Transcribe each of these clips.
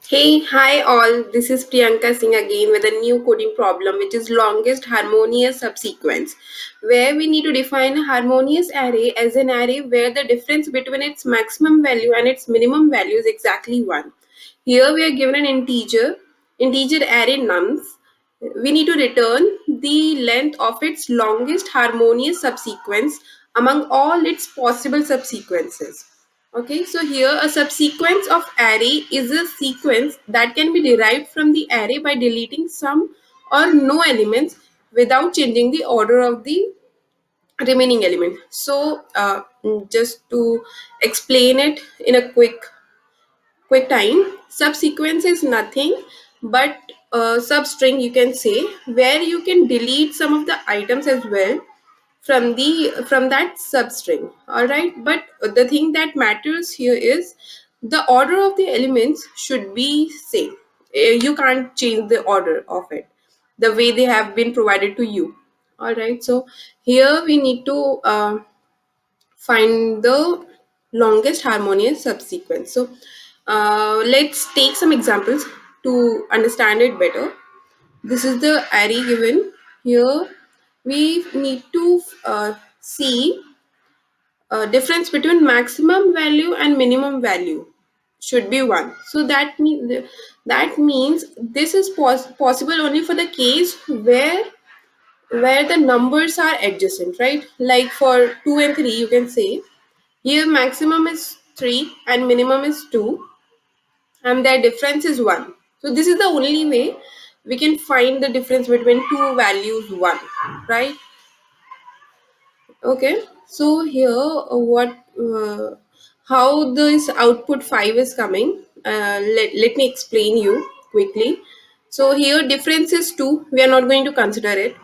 Hey, hi all. This is Priyanka Singh again with a new coding problem, which is longest harmonious subsequence, where we need to define a harmonious array as an array where the difference between its maximum value and its minimum value is exactly 1. Here we are given an integer array nums. We need to return the length of its longest harmonious subsequence among all its possible subsequences. Okay, so here a subsequence of array is a sequence that can be derived from the array by deleting some or no elements without changing the order of the remaining element. So just to explain it in a quick time, subsequence is nothing but a substring, you can say, where you can delete some of the items as well from that substring. All right, but the thing that matters here is the order of the elements should be same. You can't change the order of it the way they have been provided to you. All right, so here we need to find the longest harmonious subsequence. So let's take some examples to understand it better. This is the array given here. We need to see difference between maximum value and minimum value should be 1. So that means this is possible only for the case where the numbers are adjacent, right? Like for 2 and 3, you can say here maximum is 3 and minimum is 2, and their difference is 1. So this is the only way we can find the difference between two values 1, right? Okay, so here how this output 5 is coming. Let me explain you quickly. So here difference is 2, we are not going to consider it.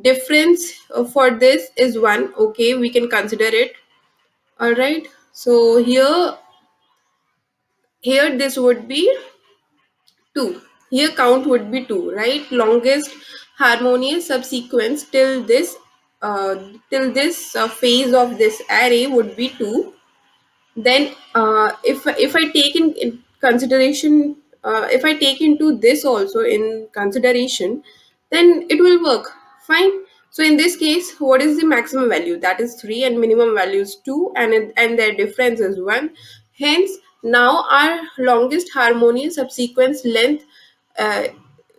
Difference for this is 1, okay, we can consider it. All right, so here this would be 2. Here count would be 2, right? Longest harmonious subsequence uh, till this phase of this array would be 2. Then if I take in consideration, if I take into this also in consideration, then it will work fine. So in this case, what is the maximum value? That is 3, and minimum value is 2, and their difference is 1. Hence now our longest harmonious subsequence length uh,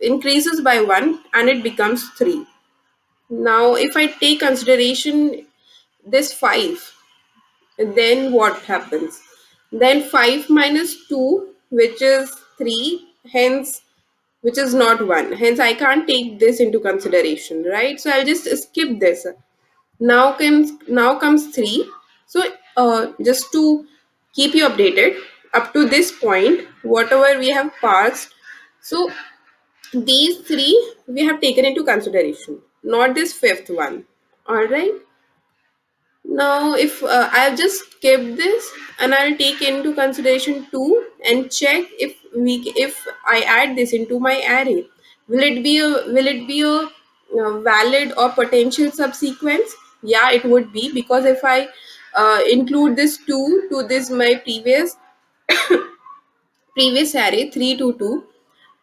increases by 1 and it becomes 3. Now if I take consideration this 5, then what happens? Then 5 minus 2, which is 3, hence, which is not 1. Hence, I can't take this into consideration, right? So I'll just skip this. Now comes 3. So just to keep you updated up to this point, whatever we have passed, so these three we have taken into consideration, not this fifth one. All right. Now, if I'll just skip this and I'll take into consideration 2 and check if I add this into my array, will it be a valid or potential subsequence? Yeah, it would be, because if I include this 2 to this my previous array 3 to 2,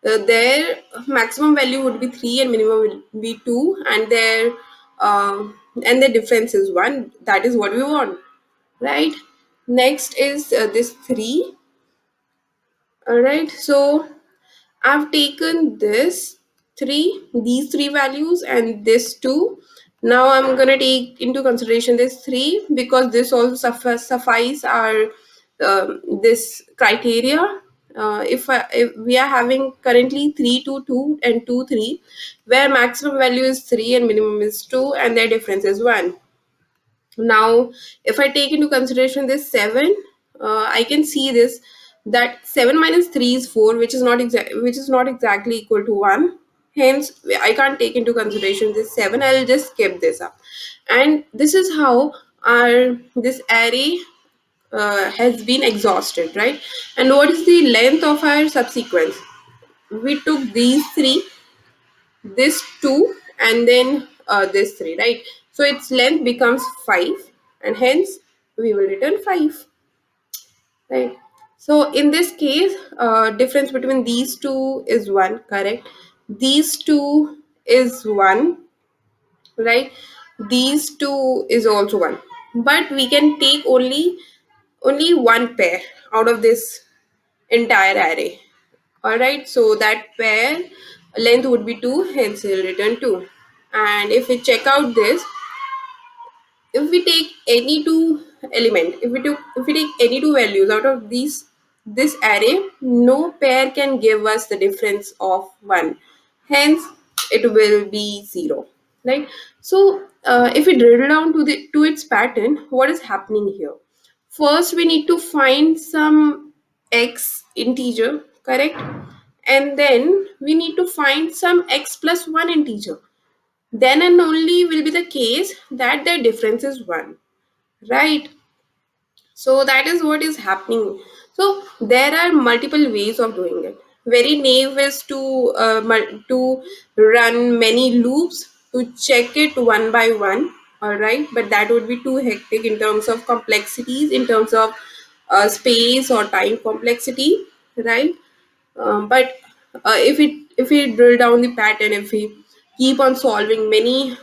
their maximum value would be 3 and minimum will be 2, and their difference is 1. That is what we want, right? Next is this 3. All right, so I've taken these three values and this 2. Now I'm gonna take into consideration this 3 because this also suffice our this criteria. If we are having currently 3 to 2 and 2 3, where maximum value is 3 and minimum is 2 and their difference is 1. Now if I take into consideration this 7, I can see this, that 7 minus 3 is 4, which is not exactly equal to 1. Hence I can't take into consideration this 7. I'll just skip this up. And this is how our this array has been exhausted, right? And what is the length of our subsequence? We took these three, this 2, and then this 3, right? So its length becomes 5, and hence we will return 5, right? So in this case, difference between these two is 1, correct? These two is 1, right? These two is also 1. But we can take only one pair out of this entire array. Alright, so that pair length would be 2, hence we'll return 2. And if we check out this, if we take any two element, if we take any two values out of this array, no pair can give us the difference of 1, hence it will be 0, right? So if we drill down to its pattern, what is happening here? First we need to find some x integer, correct? And then we need to find some x plus 1 integer. Then and only will be the case that the difference is 1, right? So that is what is happening. So there are multiple ways of doing it. Very naive is to run many loops to check it one by one. All right, but that would be too hectic in terms of complexities, in terms of space or time complexity, right? But if we drill down the pattern, if we keep on solving many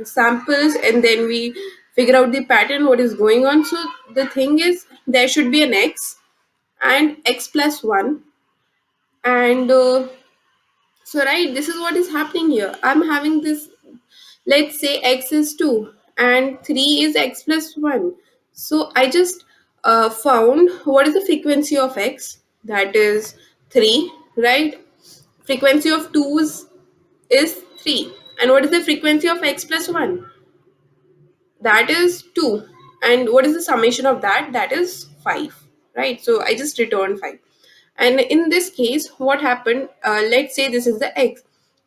samples and then we figure out the pattern what is going on, so the thing is there should be an x and x plus 1, and so right, this is what is happening here. I'm having this, let's say x is 2 and 3 is x plus 1. So I just found what is the frequency of x, that is 3, right? Frequency of 2 is 3. And what is the frequency of x plus 1? That is 2. And what is the summation of that? That is 5. Right? So I just returned 5. And in this case, what happened? Let's say this is the x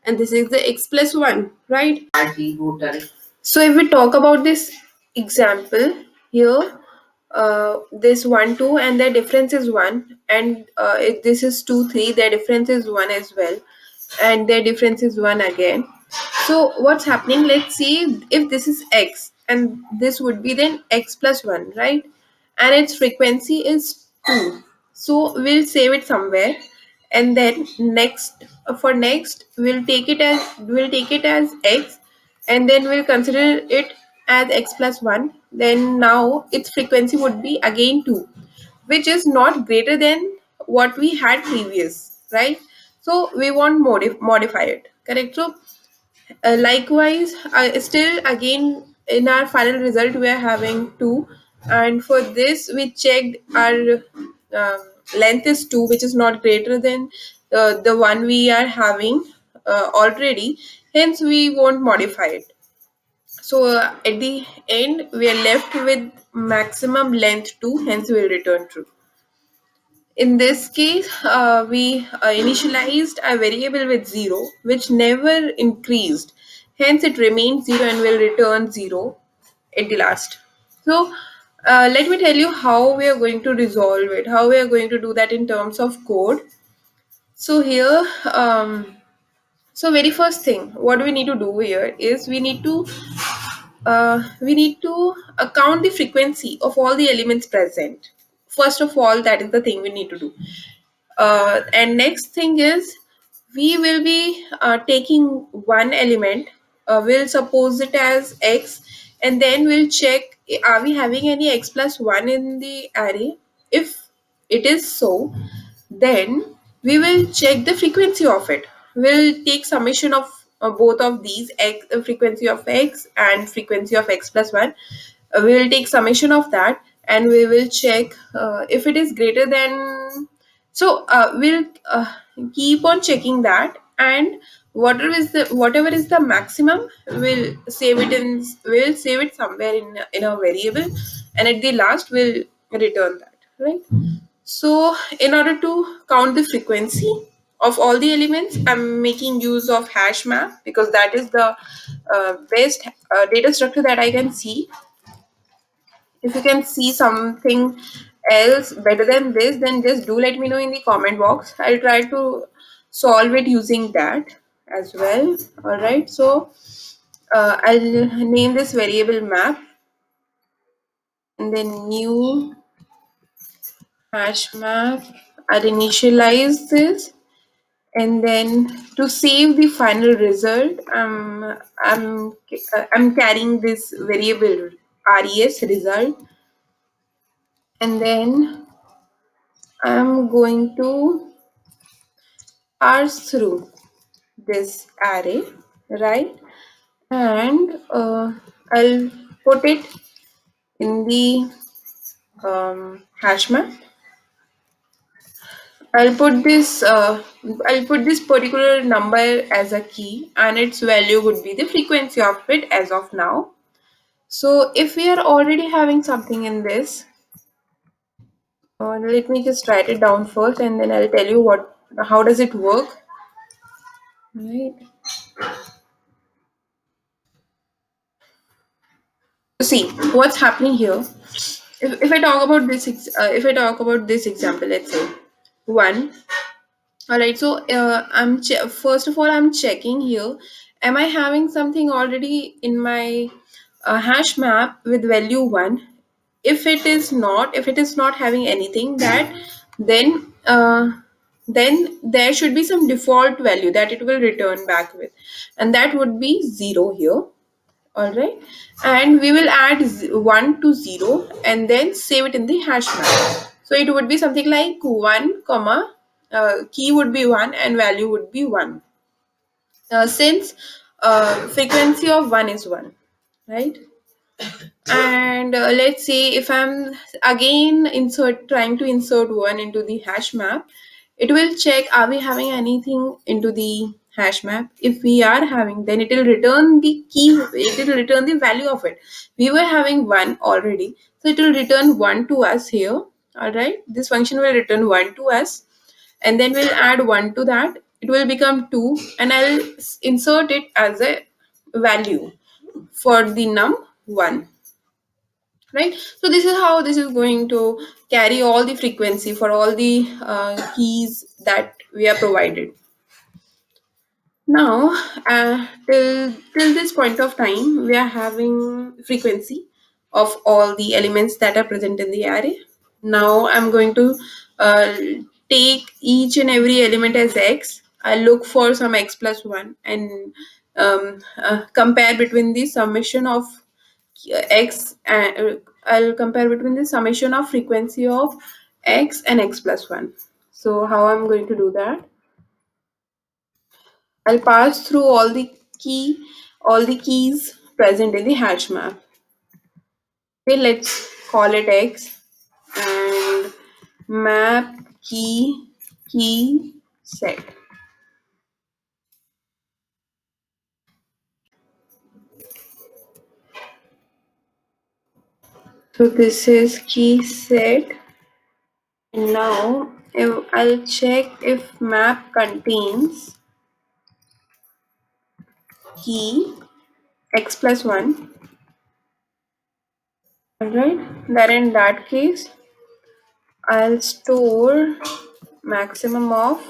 and this is the x plus 1, right? So if we talk about this example here, this 1 2 and their difference is 1, and if this is 2 3, their difference is 1 as well, and their difference is 1 again. So what's happening, let's see, if this is x and this would be then x plus 1, right? And its frequency is 2, so we'll save it somewhere, and then next, for next we'll take it as x, and then we'll consider it as x plus 1. Then now its frequency would be again 2, which is not greater than what we had previous, right? So we want modify it, correct? So likewise, still again in our final result we are having 2, and for this we checked our um, length is 2, which is not greater than the one we are having already, hence we won't modify it. So at the end we are left with maximum length 2, hence we will return true. In this case, we initialized a variable with 0, which never increased. Hence, it remains 0 and will return 0 at the last. So, let me tell you how we are going to resolve it, how we are going to do that in terms of code. So, here, so very first thing, what we need to do here is we need to count the frequency of all the elements present. First of all, that is the thing we need to do. And next thing is we will be taking one element, we'll suppose it as x, and then we'll check, are we having any x plus 1 in the array? If it is so, then we will check the frequency of it. We'll take summation of both of these, x, frequency of x and frequency of x plus 1. We will take summation of that, and we will check if it is greater than, so we'll keep on checking that, and whatever is the maximum, we'll save it somewhere in a variable, and at the last we'll return that, right? So in order to count the frequency of all the elements, I'm making use of hash map because that is the best data structure that I can see. If you can see something else better than this, then just do let me know in the comment box. I'll try to solve it using that as well. All right. So I'll name this variable map and then new hash map. I'll initialize this, and then to save the final result, I'm carrying this variable res result, and then I'm going to parse through this array, right? And I'll put it in the hash map. I'll put this particular number as a key, and its value would be the frequency of it as of now. So if we are already having something in this, let me just write it down first, and then I'll tell you how does it work. Right. See what's happening here. If I talk about if I talk about this example, let's say one. All right, so first of all, I'm checking here. Am I having something already in my hash map with value 1? If it is not having anything, then there should be some default value that it will return back with, and that would be 0 here. All right, and we will add 1 to 0 and then save it in the hash map. So it would be something like 1 comma, key would be 1 and value would be 1, since frequency of 1 is 1, right? And let's say if I'm again trying to insert 1 into the hash map, it will check are we having anything into the hash map. If we are having, then it will return the key, it will return the value of it. We were having 1 already, so it will return 1 to us here. All right, this function will return 1 to us, and then we'll add 1 to that, it will become 2, and I'll insert it as a value for the num 1, right? So this is how this is going to carry all the frequency for all the keys that we are provided. Now, till this point of time, we are having frequency of all the elements that are present in the array. Now I'm going to uh, take each and every element as x. I look for some x plus 1, and compare between the summation of x and I'll compare between the summation of frequency of x and x plus 1. So how I'm going to do that? I'll pass through all the keys present in the hash map. Okay, let's call it x, and map key set. So this is key set. And now if I'll check if map contains key x plus 1. Alright, then in that case, I'll store maximum of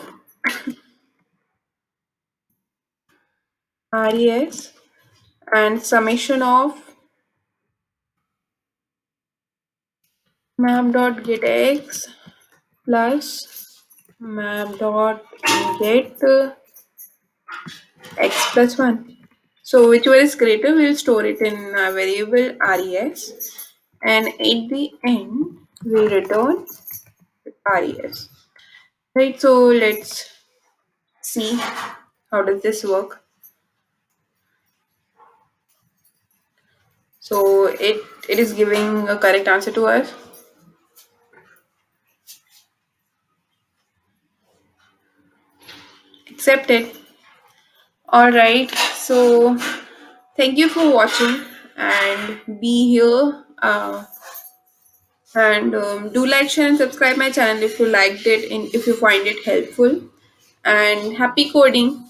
res and summation of map.getX plus map.get x plus 1. So whichever is greater, we'll store it in a variable res, and at the end, we'll return res. Right, so let's see how does this work. So it is giving a correct answer to us. Accepted. All right, so thank you for watching and be here, and do like, share and subscribe my channel if you liked it and if you find it helpful, and happy coding.